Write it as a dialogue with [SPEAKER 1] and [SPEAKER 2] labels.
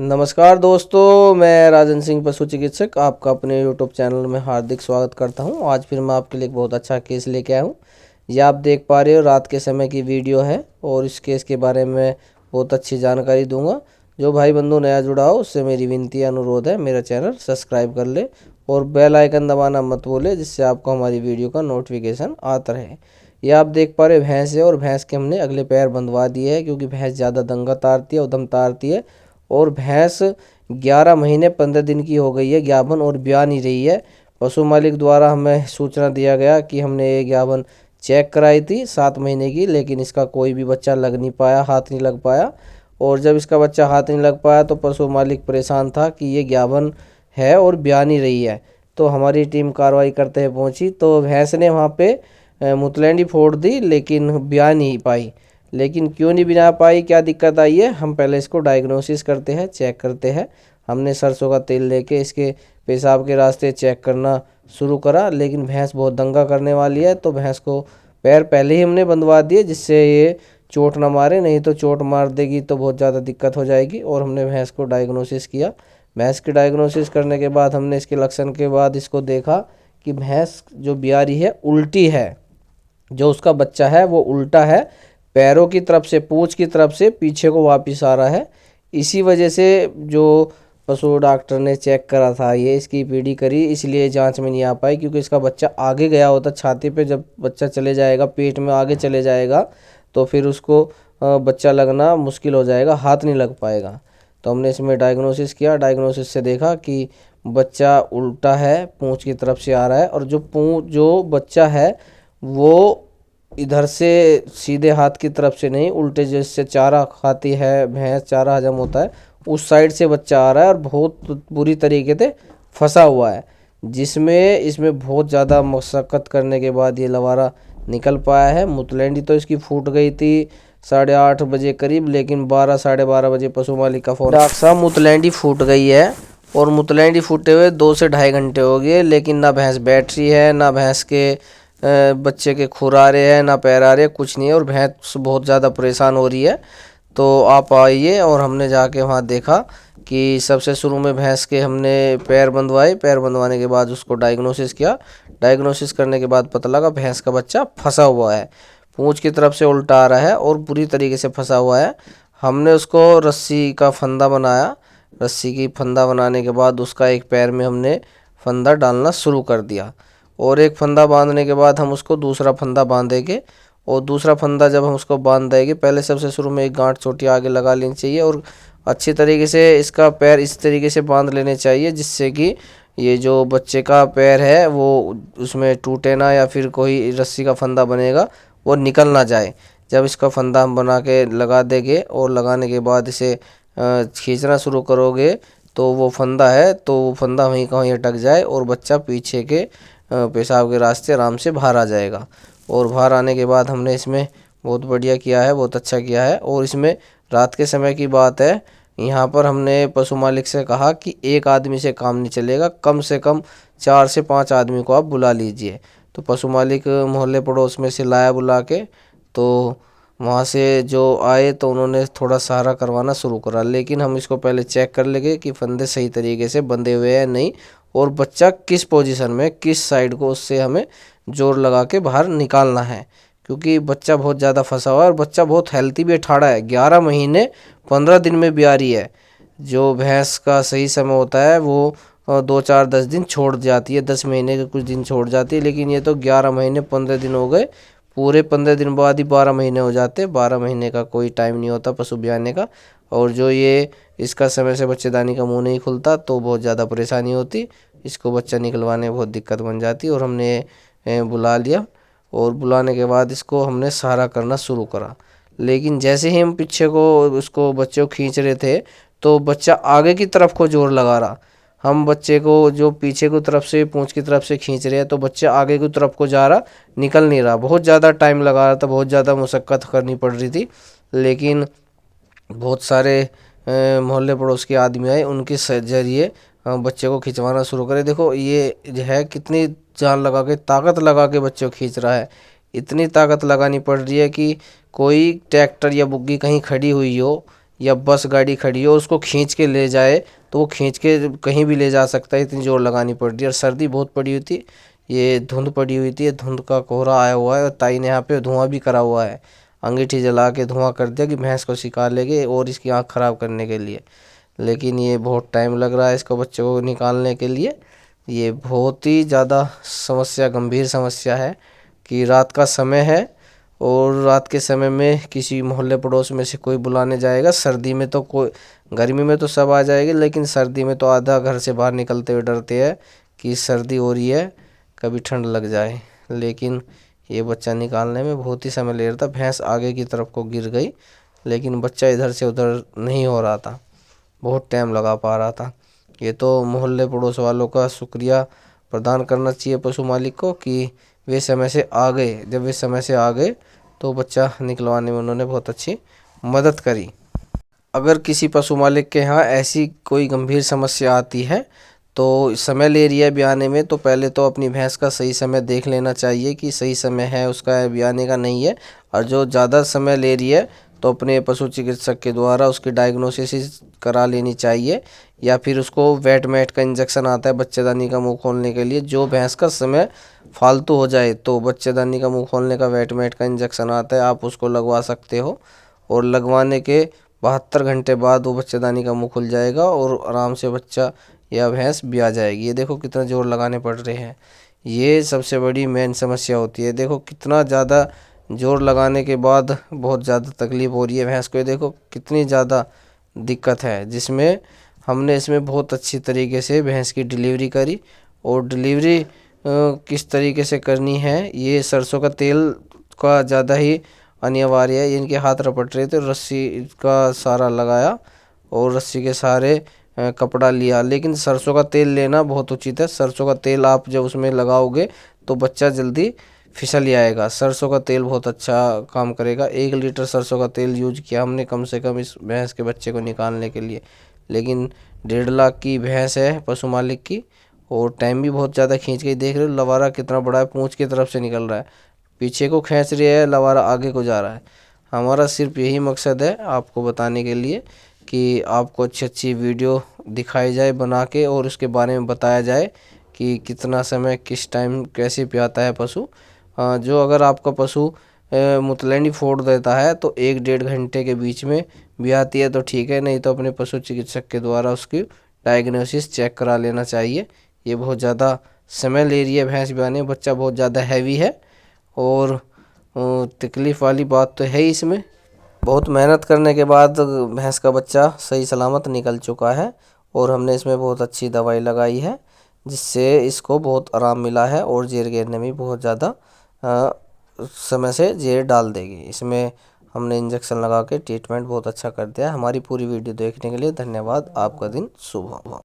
[SPEAKER 1] नमस्कार दोस्तों, मैं राजन सिंह पशु चिकित्सक आपका अपने यूट्यूब चैनल में हार्दिक स्वागत करता हूं। आज फिर मैं आपके लिए एक बहुत अच्छा केस लेके आया हूं। ये आप देख पा रहे हो, रात के समय की वीडियो है और इस केस के बारे में बहुत अच्छी जानकारी दूंगा। जो भाई बंधु नया जुड़ा हो उससे मेरी विनती अनुरोध है, मेरा चैनल सब्सक्राइब कर ले और बेल आइकन दबाना मत भूले, जिससे आपको हमारी वीडियो का नोटिफिकेशन आता रहे। ये आप देख पा रहे हो भैंस है और भैंस के हमने अगले पैर बंधवा दिए है, क्योंकि भैंस ज़्यादा दंगा तारती है, उदम तारती है। और भैंस 11 महीने 15 दिन की हो गई है ज्ञापन और ब्याह नहीं रही है। पशु मालिक द्वारा हमें सूचना दिया गया कि हमने ये ज्ञापन चेक कराई थी 7 महीने की, लेकिन इसका कोई भी बच्चा लग नहीं पाया, हाथ नहीं लग पाया। और जब इसका बच्चा हाथ नहीं लग पाया तो पशु मालिक परेशान था कि ये ज्ञापन है और ब्याह नहीं रही है। तो हमारी टीम कार्रवाई करते हुए पहुंची तो भैंस ने वहाँ पे मुतलैंडी फोड़ दी, लेकिन ब्याह नहीं पाई। लेकिन क्यों नहीं बना पाई, क्या दिक्कत आई है, हम पहले इसको डायग्नोसिस करते हैं, चेक करते हैं। हमने सरसों का तेल लेके इसके पेशाब के रास्ते चेक करना शुरू करा, लेकिन भैंस बहुत दंगा करने वाली है तो भैंस को पैर पहले ही हमने बंधवा दिए, जिससे ये चोट ना मारे, नहीं तो चोट मार देगी तो बहुत ज़्यादा दिक्कत हो जाएगी। और हमने भैंस को डायग्नोसिस किया। भैंस की डायग्नोसिस करने के बाद हमने इसके लक्षण के बाद इसको देखा कि भैंस जो बियारी है उल्टी है, जो उसका बच्चा है वो उल्टा है, पैरों की तरफ से, पूंछ की तरफ से पीछे को वापस आ रहा है। इसी वजह से जो पशु डॉक्टर ने चेक करा था, ये इसकी पीडी करी, इसलिए जांच में नहीं आ पाई, क्योंकि इसका बच्चा आगे गया होता छाती पे। जब बच्चा चले जाएगा, पेट में आगे चले जाएगा तो फिर उसको बच्चा लगना मुश्किल हो जाएगा, हाथ नहीं लग पाएगा। तो हमने इसमें डायग्नोसिस किया। डायग्नोसिस से देखा कि बच्चा उल्टा है, पूंछ की तरफ से आ रहा है, और जो बच्चा है वो इधर से सीधे हाथ की तरफ से नहीं, उल्टे जैसे चारा खाती है भैंस, चारा हजम होता है उस साइड से बच्चा आ रहा है और बहुत बुरी तरीके से फंसा हुआ है, जिसमें इसमें बहुत ज़्यादा मशक्क़त करने के बाद ये लवारा निकल पाया है। मुतलैंडी तो इसकी फूट गई थी 8:30 बजे करीब, लेकिन 12 साढ़े 12 बजे पशु मालिक का फ़ोन, डॉक्टर साहब मुतलैंडी फूट गई है। और मुतलैंडी फूटे हुए 2 से ढाई घंटे हो गए, लेकिन ना भैंस बैठ रही है, ना भैंस के बच्चे के खुर आ रहे हैं, ना पैर आ रहे हैं, कुछ नहीं है। और भैंस बहुत ज़्यादा परेशान हो रही है। तो आप आइए। और हमने जाके वहाँ देखा कि सबसे शुरू में भैंस के हमने पैर बंधवाए। पैर बंधवाने के बाद उसको डायग्नोसिस किया। डायग्नोसिस करने के बाद पता लगा भैंस का बच्चा फंसा हुआ है, पूंछ की तरफ से उल्टा आ रहा है और बुरी तरीके से फंसा हुआ है। हमने उसको रस्सी का फंदा बनाया। रस्सी की फंदा बनाने के बाद उसका एक पैर में हमने फंदा डालना शुरू कर दिया, और एक फंदा बांधने के बाद हम उसको दूसरा फंदा बांधेंगे। और दूसरा फंदा जब हम उसको बांध देंगे, पहले सबसे शुरू में एक गांठ छोटी आगे लगा लेनी चाहिए और अच्छी तरीके से इसका पैर इस तरीके से बांध लेने चाहिए, जिससे कि ये जो बच्चे का पैर है वो उसमें टूटे ना, या फिर कोई रस्सी का फंदा बनेगा वो निकल ना जाए। जब इसका फंदा हम बना के लगा देंगे और लगाने के बाद इसे खींचना शुरू करोगे तो वो फंदा है तो वो फंदा वहीं का वहीं अटक जाए और बच्चा पीछे के पेशाब के रास्ते आराम से बाहर आ जाएगा। और बाहर आने के बाद हमने इसमें बहुत बढ़िया किया है, बहुत अच्छा किया है। और इसमें रात के समय की बात है, यहाँ पर हमने पशु मालिक से कहा कि एक आदमी से काम नहीं चलेगा, कम से कम 4 से 5 आदमी को आप बुला लीजिए। तो पशु मालिक मोहल्ले पड़ोस में से लाया बुला के, तो वहाँ से जो आए तो उन्होंने थोड़ा सहारा करवाना शुरू करा। लेकिन हम इसको पहले चेक कर लेंगे कि फंदे सही तरीके से बंधे हुए हैं नहीं, और बच्चा किस पोजीशन में, किस साइड को, उससे हमें जोर लगा के बाहर निकालना है, क्योंकि बच्चा बहुत ज़्यादा फंसा हुआ है और बच्चा बहुत हेल्थी भी ठाड़ा है। 11 महीने 15 दिन में ब्यारी है। जो भैंस का सही समय होता है वो 2 4 10 दिन छोड़ जाती है, 10 महीने के कुछ दिन छोड़ जाती है, लेकिन ये तो 11 महीने 15 दिन हो गए। पूरे 15 दिन बाद ही 12 महीने हो जाते। 12 महीने का कोई टाइम नहीं होता पशु ब्याने का। और जो ये इसका समय से बच्चेदानी का मुंह नहीं खुलता तो बहुत ज़्यादा परेशानी होती, इसको बच्चा निकलवाने में बहुत दिक्कत बन जाती। और हमने बुला लिया, और बुलाने के बाद इसको हमने सहारा करना शुरू करा। लेकिन जैसे ही हम पीछे को उसको बच्चे को खींच रहे थे तो बच्चा आगे की तरफ को जोर लगा रहा। हम बच्चे को जो पीछे की तरफ से, पूंछ की तरफ से खींच रहे हैं तो बच्चा आगे की तरफ को जा रहा, निकल नहीं रहा। बहुत ज़्यादा टाइम लगा रहा था, बहुत ज़्यादा मशक्क़त करनी पड़ रही थी। लेकिन बहुत सारे मोहल्ले पड़ोस के आदमी आए, उनके जरिए बच्चे को खिंचवाना शुरू करे। देखो ये जो है कितनी जान लगा के, ताकत लगा के बच्चे को खींच रहा है। इतनी ताकत लगानी पड़ रही है कि कोई ट्रैक्टर या बुग्गी कहीं खड़ी हुई हो या बस गाड़ी खड़ी हो उसको खींच के ले जाए तो वो खींच के कहीं भी ले जा सकता है, इतनी जोर लगानी पड़ रही है। और सर्दी बहुत पड़ी हुई थी, ये धुंध पड़ी हुई थी, धुंध का कोहरा आया हुआ है और ताई ने यहाँ पे धुआं भी करा हुआ है, अंगीठी जला के धुआं कर दिया कि भैंस को सिखा लेंगे और इसकी आँख ख़राब करने के लिए। लेकिन ये बहुत टाइम लग रहा है इसको बच्चे को निकालने के लिए। ये बहुत ही ज़्यादा समस्या, गंभीर समस्या है कि रात का समय है और रात के समय में किसी मोहल्ले पड़ोस में से कोई बुलाने जाएगा। सर्दी में तो कोई, गर्मी में तो सब आ जाएंगे, लेकिन सर्दी में तो आधा घर से बाहर निकलते हुए डरते हैं कि सर्दी हो रही है, कभी ठंड लग जाए। लेकिन ये बच्चा निकालने में बहुत ही समय ले रहा था। भैंस आगे की तरफ को गिर गई, लेकिन बच्चा इधर से उधर नहीं हो रहा था, बहुत टाइम लगा पा रहा था। ये तो मोहल्ले पड़ोस वालों का शुक्रिया प्रदान करना चाहिए पशु मालिक को कि वे समय से आ गए। जब वे समय से आ गए तो बच्चा निकलवाने में उन्होंने बहुत अच्छी मदद करी। अगर किसी पशु मालिक के यहाँ ऐसी कोई गंभीर समस्या आती है तो समय ले रही है ब्याने में, तो पहले तो अपनी भैंस का सही समय देख लेना चाहिए कि सही समय है उसका ब्याने का नहीं है। और जो ज़्यादा समय ले रही है तो अपने पशु चिकित्सक के द्वारा उसकी डायग्नोसिस करा लेनी चाहिए, या फिर उसको वेट मेट का इंजेक्शन आता है बच्चेदानी का मुंह खोलने के लिए। जो भैंस का समय फालतू हो जाए तो बच्चेदानी का मुंह खोलने का वेट मेट का इंजेक्शन आता है, आप उसको लगवा सकते हो। और लगवाने के 72 घंटे बाद वो बच्चेदानी का मुंह खुल जाएगा और आराम से बच्चा या भैंस भी आ जाएगी। ये देखो कितना जोर लगाने पड़ रहे हैं, ये सबसे बड़ी मेन समस्या होती है। देखो कितना ज़्यादा जोर लगाने के बाद बहुत ज़्यादा तकलीफ़ हो रही है भैंस को। ये देखो कितनी ज़्यादा दिक्कत है, जिसमें हमने इसमें बहुत अच्छी तरीके से भैंस की डिलीवरी करी। और डिलीवरी किस तरीके से करनी है, ये सरसों का तेल का ज़्यादा ही अनिवार्य है। इनके हाथ रपट रहे थे, रस्सी का सहारा लगाया और रस्सी के सहारे कपड़ा लिया। लेकिन सरसों का तेल लेना बहुत उचित है। सरसों का तेल आप जब उसमें लगाओगे तो बच्चा जल्दी फिसल जाएगा। सरसों का तेल बहुत अच्छा काम करेगा। 1 लीटर सरसों का तेल यूज किया हमने कम से कम इस भैंस के बच्चे को निकालने के लिए। लेकिन 1.5 लाख की भैंस है पशु मालिक की, और टाइम भी बहुत ज़्यादा खींच गई। देख रहे हो लवारा कितना बड़ा है, पूँछ की तरफ से निकल रहा है, पीछे को खींच रही है, लवारा आगे को जा रहा है। हमारा सिर्फ यही मकसद है आपको बताने के लिए कि आपको अच्छी अच्छी वीडियो दिखाई जाए बना के, और उसके बारे में बताया जाए कि कितना समय किस टाइम कैसे पियाता है पशु। जो अगर आपका पशु मुतलैंडी फोड़ देता है तो 1-1.5 घंटे के बीच में ब्याती है तो ठीक है, नहीं तो अपने पशु चिकित्सक के द्वारा उसकी डायग्नोसिस चेक करा लेना चाहिए। ये बहुत ज़्यादा समय ले रही है भैंस ब्याने, बच्चा बहुत ज़्यादा हैवी है और तकलीफ़ वाली बात तो है ही इसमें। बहुत मेहनत करने के बाद भैंस का बच्चा सही सलामत निकल चुका है और हमने इसमें बहुत अच्छी दवाई लगाई है, जिससे इसको बहुत आराम मिला है। और जेर गिरने में बहुत ज़्यादा समय से जेर डाल देगी। इसमें हमने इंजेक्शन लगा के ट्रीटमेंट बहुत अच्छा कर दिया है। हमारी पूरी वीडियो देखने के लिए धन्यवाद। आपका दिन शुभ हो।